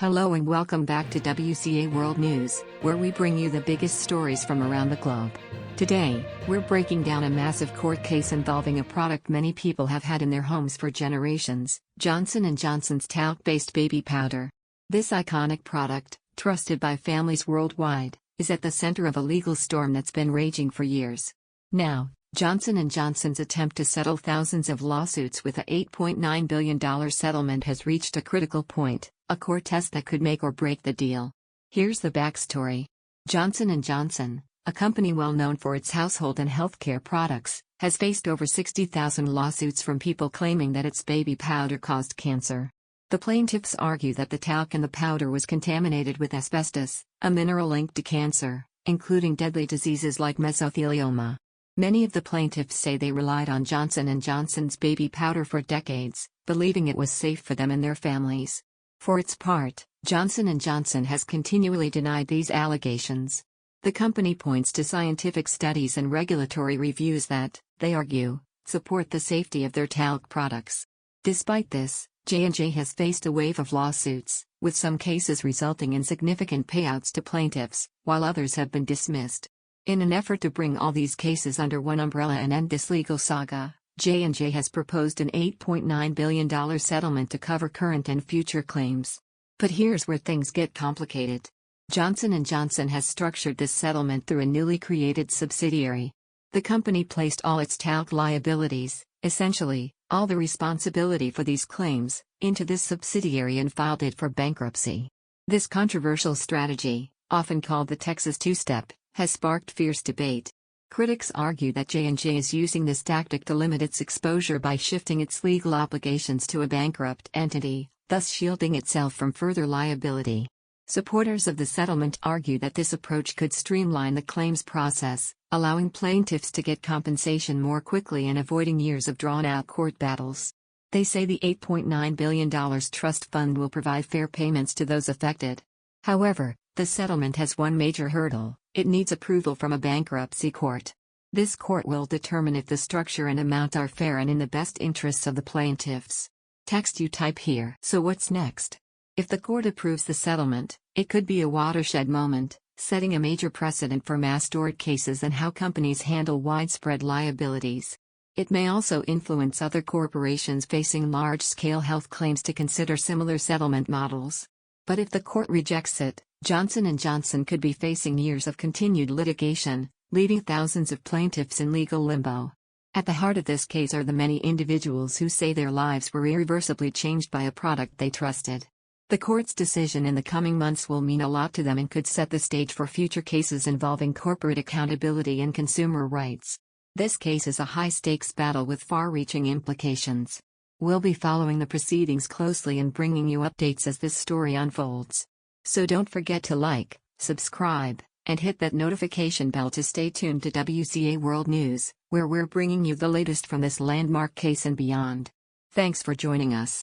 Hello and welcome back to WCA World News, where we bring you the biggest stories from around the globe. Today, we're breaking down a massive court case involving a product many people have had in their homes for generations, Johnson & Johnson's talc-based baby powder. This iconic product, trusted by families worldwide, is at the center of a legal storm that's been raging for years. Now, Johnson & Johnson's attempt to settle thousands of lawsuits with a $8.9 billion settlement has reached a critical point, a court test that could make or break the deal. Here's the backstory. Johnson & Johnson, a company well known for its household and healthcare products, has faced over 60,000 lawsuits from people claiming that its baby powder caused cancer. The plaintiffs argue that the talc in the powder was contaminated with asbestos, a mineral linked to cancer, including deadly diseases like mesothelioma. Many of the plaintiffs say they relied on Johnson & Johnson's baby powder for decades, believing it was safe for them and their families. For its part, Johnson & Johnson has continually denied these allegations. The company points to scientific studies and regulatory reviews that, they argue, support the safety of their talc products. Despite this, J&J has faced a wave of lawsuits, with some cases resulting in significant payouts to plaintiffs, while others have been dismissed. In an effort to bring all these cases under one umbrella and end this legal saga, J&J has proposed an $8.9 billion settlement to cover current and future claims. But here's where things get complicated. Johnson & Johnson has structured this settlement through a newly created subsidiary. The company placed all its talc liabilities, essentially, all the responsibility for these claims, into this subsidiary and filed it for bankruptcy. This controversial strategy, often called the Texas two-step, has sparked fierce debate. Critics argue that J&J is using this tactic to limit its exposure by shifting its legal obligations to a bankrupt entity, thus shielding itself from further liability. Supporters of the settlement argue that this approach could streamline the claims process, allowing plaintiffs to get compensation more quickly and avoiding years of drawn-out court battles. They say the $8.9 billion trust fund will provide fair payments to those affected. However, the settlement has one major hurdle: it needs approval from a bankruptcy court. This court will determine if the structure and amount are fair and in the best interests of the plaintiffs. Text you type here. So what's next? If the court approves the settlement, it could be a watershed moment, setting a major precedent for mass tort cases and how companies handle widespread liabilities. It may also influence other corporations facing large-scale health claims to consider similar settlement models. But if the court rejects it, Johnson & Johnson could be facing years of continued litigation, leaving thousands of plaintiffs in legal limbo. At the heart of this case are the many individuals who say their lives were irreversibly changed by a product they trusted. The court's decision in the coming months will mean a lot to them and could set the stage for future cases involving corporate accountability and consumer rights. This case is a high-stakes battle with far-reaching implications. We'll be following the proceedings closely and bringing you updates as this story unfolds. So don't forget to like, subscribe, and hit that notification bell to stay tuned to WCA World News, where we're bringing you the latest from this landmark case and beyond. Thanks for joining us.